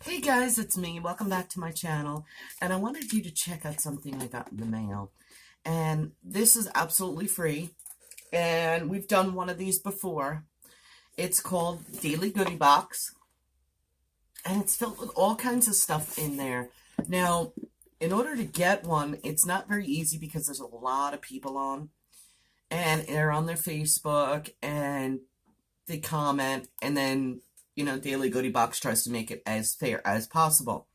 Hey guys, it's me. Welcome back to my channel. And I wanted you to check out something I got in the mail. And this is absolutely free. And we've done one of these before. It's called Daily Goodie Box. And it's filled with all kinds of stuff in there. Now, in order to get one, it's not very easy because there's a lot of people on. And they're on their Facebook and they comment, and then Daily Goodie Box tries to make it as fair as possible.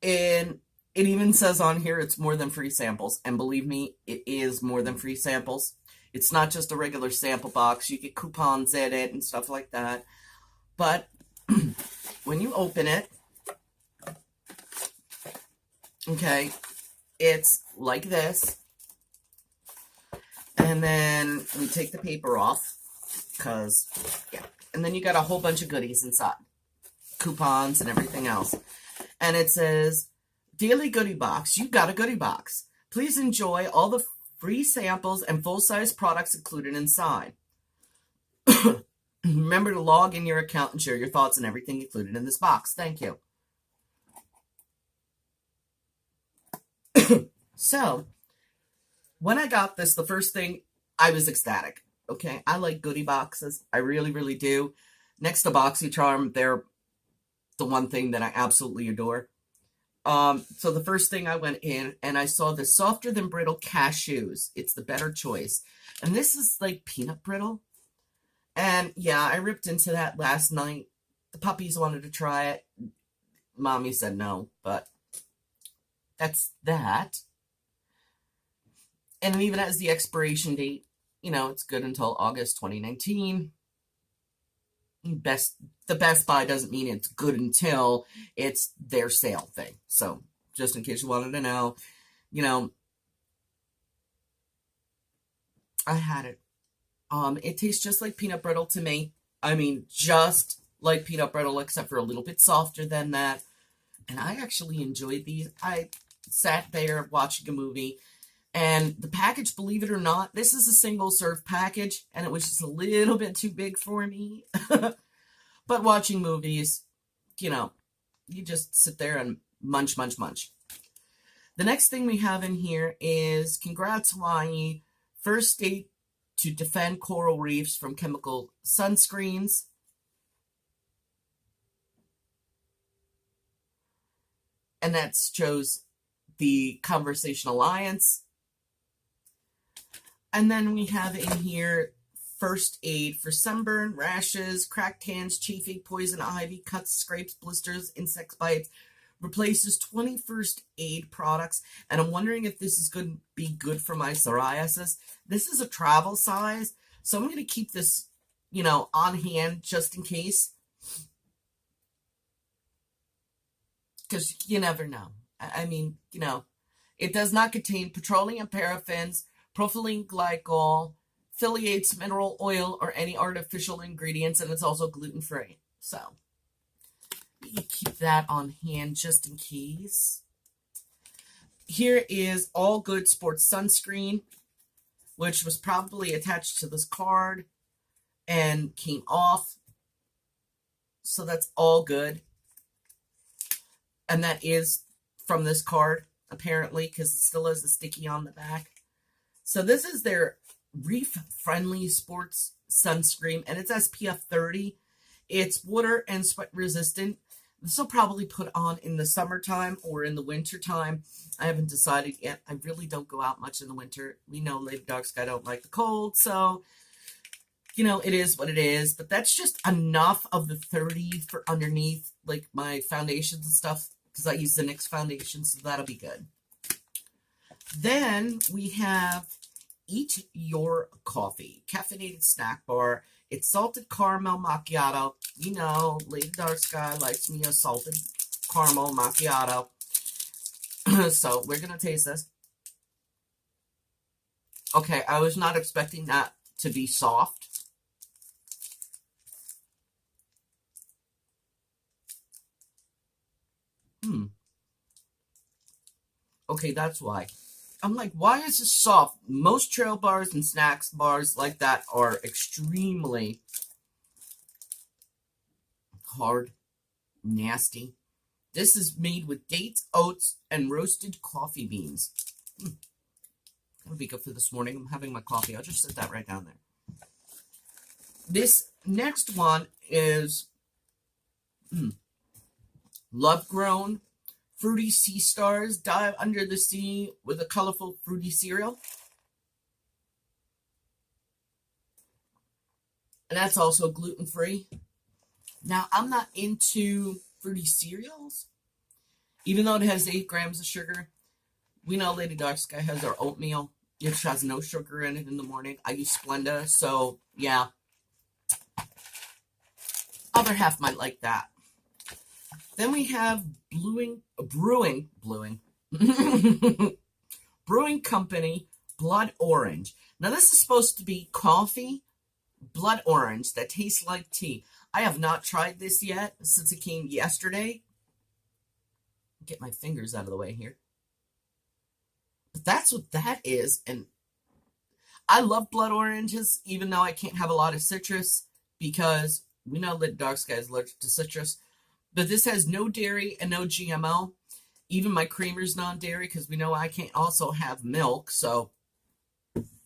And it even says on here it's more than free samples. And believe me, it is more than free samples. It's not just a regular sample box. You get coupons in it and stuff like that. But when you open it, okay, it's like this. And then we take the paper off because, yeah. And then you got a whole bunch of goodies inside. Coupons and everything else. And it says, Daily Goodie Box. You got a goodie box. Please enjoy all the free samples and full-size products included inside. Remember to log in your account and share your thoughts and everything included in this box. Thank you. So, when I got this, the first thing, I was ecstatic. Okay, I like goodie boxes. I really, really do. Next to BoxyCharm, they're the one thing that I absolutely adore. So the first thing I went in and I saw the softer than brittle cashews. It's the better choice. And this is like peanut brittle. And yeah, I ripped into that last night. The puppies wanted to try it. Mommy said no, but that's that. And it even has the expiration date. It's good until August 2019. The Best Buy doesn't mean it's good until it's their sale thing. So, just in case you wanted to know, I had it. It tastes just like peanut brittle to me. I mean, just like peanut brittle, except for a little bit softer than that. And I actually enjoyed these. I sat there watching a movie. And the package, believe it or not, this is a single-serve package, and it was just a little bit too big for me. But watching movies, you just sit there and munch, munch, munch. The next thing we have in here is Congrats Hawaii, first state to defend coral reefs from chemical sunscreens. And that shows the Conversation Alliance. And then we have in here first aid for sunburn, rashes, cracked hands, chafing, poison ivy, cuts, scrapes, blisters, insect bites. Replaces 20 first aid products. And I'm wondering if this is going to be good for my psoriasis. This is a travel size. So I'm going to keep this, on hand just in case. Because you never know. I mean, it does not contain petroleum paraffins, propylene glycol, phthalates, mineral oil, or any artificial ingredients, and it's also gluten-free. So, you keep that on hand just in case. Here is All Good Sports Sunscreen, which was probably attached to this card and came off. So that's all good. And that is from this card, apparently, because it still has the sticky on the back. So this is their reef-friendly sports sunscreen, and it's SPF 30. It's water and sweat resistant. This will probably put on in the summertime or in the wintertime. I haven't decided yet. I really don't go out much in the winter. We know Ladydarksky don't like the cold, so, it is what it is. But that's just enough of the 30 for underneath, like my foundations and stuff, because I use the NYX foundation, so that'll be good. Then we have Eat Your Coffee, caffeinated snack bar. It's salted caramel macchiato. Ladydarksky likes me a salted caramel macchiato. So we're going to taste this. Okay, I was not expecting that to be soft. Okay, that's why. I'm like, why is this soft? Most trail bars and snacks bars like that are extremely hard, nasty. This is made with dates, oats, and roasted coffee beans. That'll be good for this morning. I'm having my coffee. I'll just set that right down there. This next one is Love Grown Fruity Sea Stars. Dive under the sea with a colorful fruity cereal. And that's also gluten-free. Now, I'm not into fruity cereals, even though it has 8 grams of sugar. We know Ladydarksky has our oatmeal, which has no sugar in it in the morning. I use Splenda, so yeah. Other half might like that. Then we have Brewing Company Blood Orange. Now, this is supposed to be coffee, blood orange that tastes like tea. I have not tried this yet since it came yesterday. Get my fingers out of the way here. But that's what that is. And I love blood oranges, even though I can't have a lot of citrus, because we know that Ladydarksky is allergic to citrus. But this has no dairy and no GMO. Even my creamer's non-dairy, because we know I can't also have milk. So,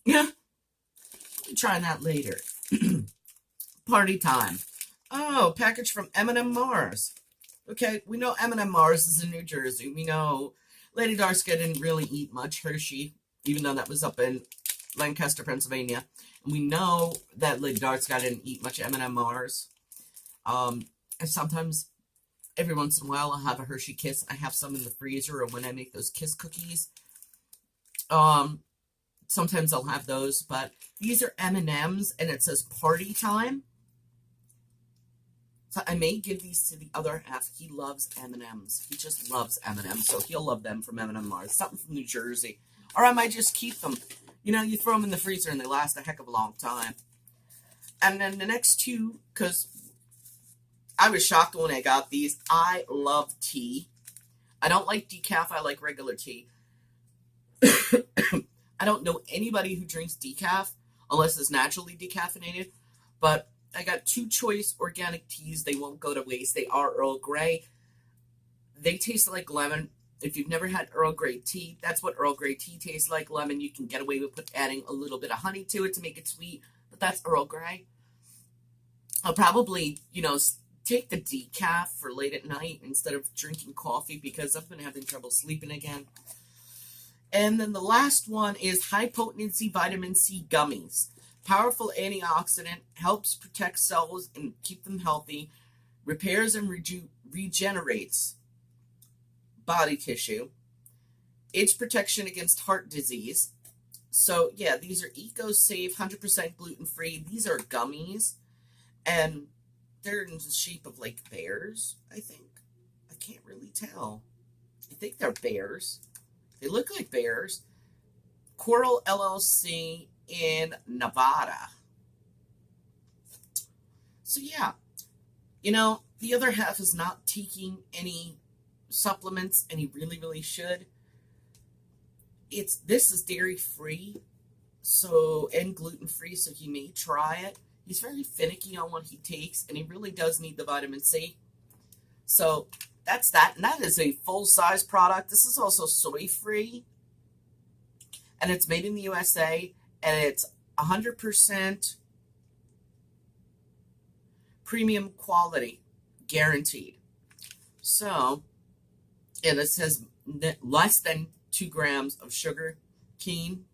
yeah. We'll be trying that later. Party time. Oh, package from M&M Mars. Okay, we know M&M Mars is in New Jersey. We know Ladydarksky didn't really eat much Hershey, even though that was up in Lancaster, Pennsylvania. And we know that Ladydarksky didn't eat much M&M Mars. And sometimes, every once in a while, I'll have a Hershey Kiss. I have some in the freezer, or when I make those Kiss cookies. Sometimes I'll have those, but these are M&Ms, and it says party time. So I may give these to the other half. He loves M&Ms. He just loves M&Ms, so he'll love them from M&M Mars. Something from New Jersey. Or I might just keep them. You know, you throw them in the freezer, and they last a heck of a long time. And then the next two, because I was shocked when I got these. I love tea. I don't like decaf. I like regular tea. I don't know anybody who drinks decaf unless it's naturally decaffeinated. But I got 2 choice organic teas. They won't go to waste. They are Earl Grey. They taste like lemon. If you've never had Earl Grey tea, that's what Earl Grey tea tastes like. Lemon. You can get away with adding a little bit of honey to it to make it sweet. But that's Earl Grey. I'll probably, take the decaf for late at night instead of drinking coffee, because I've been having trouble sleeping again. And then the last one is high potency vitamin C gummies. Powerful antioxidant, helps protect cells and keep them healthy, repairs and regenerates body tissue, itch protection against heart disease. So yeah, these are eco-safe, 100% gluten-free. These are gummies, and they're in the shape of like bears, I think. I can't really tell. I think they're bears. They look like bears. Coral LLC in Nevada. So yeah, the other half is not taking any supplements, and he really, really should. This is dairy free, and gluten free, so he may try it. He's very finicky on what he takes, and he really does need the vitamin C. So that's that, and that is a full-size product. This is also soy-free, and it's made in the USA, and it's 100% premium quality, guaranteed. So, and it says less than 2 grams of sugar cane.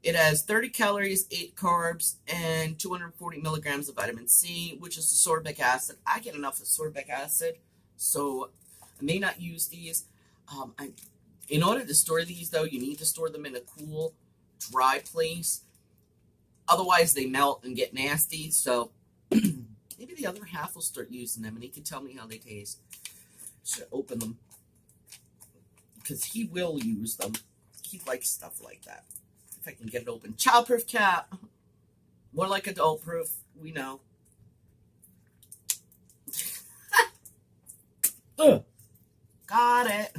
It has 30 calories, 8 carbs, and 240 milligrams of vitamin C, which is ascorbic acid. I get enough ascorbic acid, so I may not use these. In order to store these, though, you need to store them in a cool, dry place. Otherwise, they melt and get nasty. So maybe the other half will start using them, and he can tell me how they taste. Should open them, because he will use them. He likes stuff like that. If I can get it open. Childproof cap. More like adult proof. We know. Got it.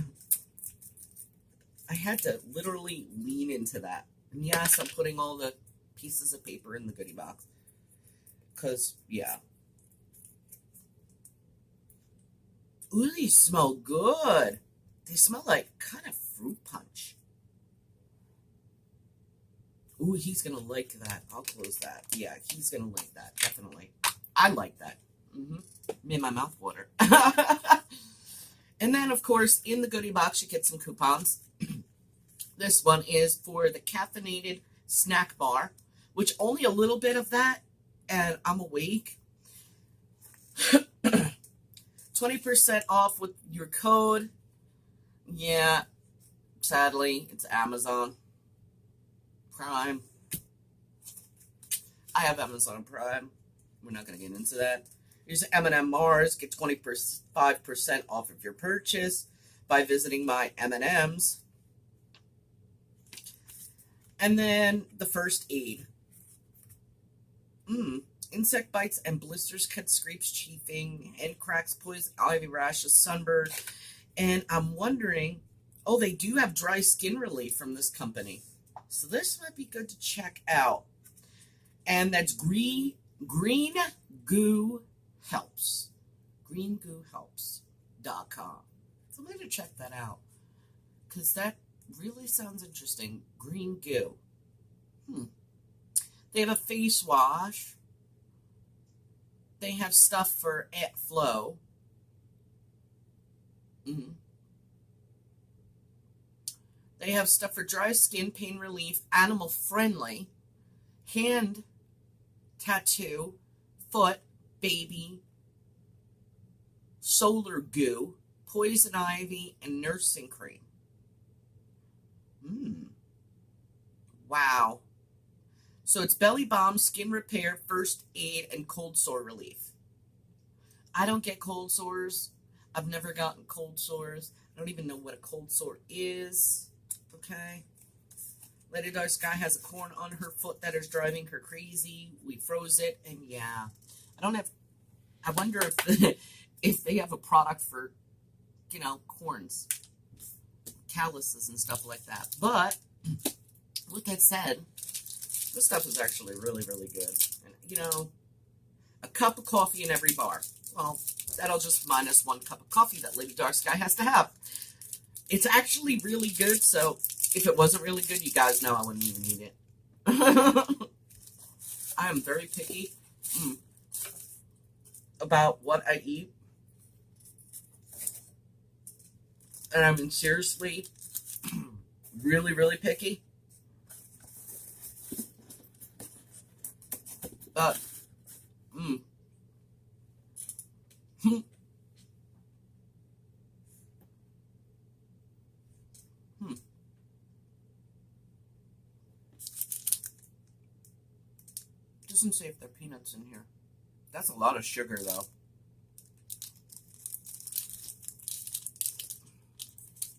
I had to literally lean into that. And yes, I'm putting all the pieces of paper in the goodie box. Because, yeah. Ooh, these smell good. They smell like kind of fruit punch. Ooh, he's going to like that. I'll close that. Yeah, he's going to like that. Definitely. I like that. Made my mouth water. And then, of course, in the goodie box, you get some coupons. This one is for the caffeinated snack bar, which only a little bit of that, and I'm awake. 20% off with your code. Yeah, sadly, it's Amazon Prime. I have Amazon Prime. We're not going to get into that. Here's M&M Mars. Get 25% off of your purchase by visiting my M&Ms. And then the first aid. Insect bites and blisters, cuts, scrapes, chafing, hand cracks, poison, ivy rashes, sunburn. And I'm wondering, oh, they do have dry skin relief from this company. So this might be good to check out. And that's Green Goo Helps. GreenGooHelps.com. So I'm going to check that out. Because that really sounds interesting. Green goo. They have a face wash. They have stuff for flow. They have stuff for dry skin, pain relief, animal friendly, hand tattoo, foot, baby, solar goo, poison ivy, and nursing cream. Wow. So it's belly balm, skin repair, first aid, and cold sore relief. I don't get cold sores. I've never gotten cold sores. I don't even know what a cold sore is. Okay. Ladydarksky has a corn on her foot that is driving her crazy. We froze it, and yeah. I wonder if they have a product for, corns, calluses and stuff like that. But with that said, this stuff is actually really, really good. And, a cup of coffee in every bar. Well, that'll just minus 1 cup of coffee that Ladydarksky has to have. It's actually really good, so if it wasn't really good, you guys know I wouldn't even eat it. I am very picky about what I eat. And I'm seriously really, really picky. But, doesn't say if there are peanuts in here. That's a lot of sugar, though.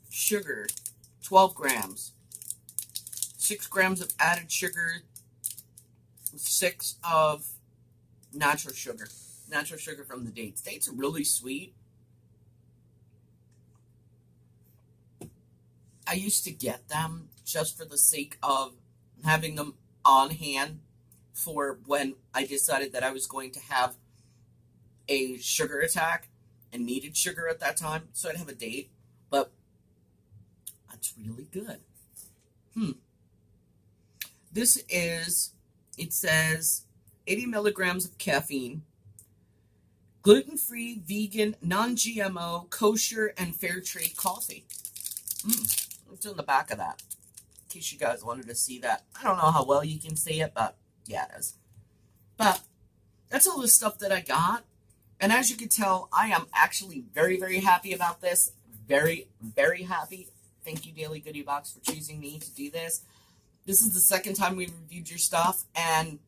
Sugar, 12 grams. 6 grams of added sugar. 6 of natural sugar. Natural sugar from the dates. Dates are really sweet. I used to get them just for the sake of having them on hand for when I decided that I was going to have a sugar attack and needed sugar at that time. So I'd have a date. But that's really good. This is, it says 80 milligrams of caffeine, gluten-free, vegan, non-GMO, kosher, and fair trade coffee. It's in the back of that, in case you guys wanted to see that. I don't know how well you can see it, but yeah, it is. But that's all the stuff that I got. And as you can tell, I am actually very, very happy about this. Very, very happy. Thank you, Daily Goodie Box, for choosing me to do this. This is the second time we've reviewed your stuff. And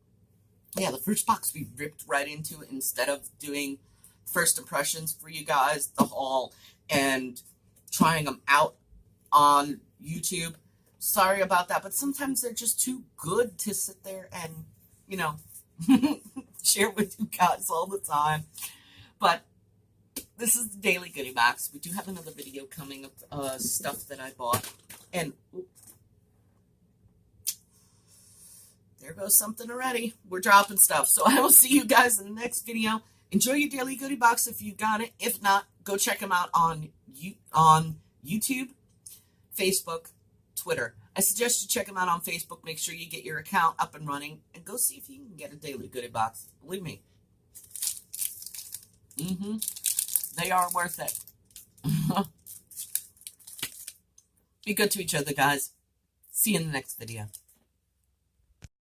yeah, the first box we ripped right into it instead of doing first impressions for you guys, the haul, and trying them out on YouTube. Sorry about that, but sometimes they're just too good to sit there and, share with you guys all the time. But this is the Daily Goodie Box. We do have another video coming of stuff that I bought. And there goes something already. We're dropping stuff. So I will see you guys in the next video. Enjoy your daily goodie box if you got it. If not, go check them out on YouTube, Facebook, Twitter. I suggest you check them out on Facebook. Make sure you get your account up and running and go see if you can get a daily goodie box. Believe me. They are worth it. Be good to each other, guys. See you in the next video.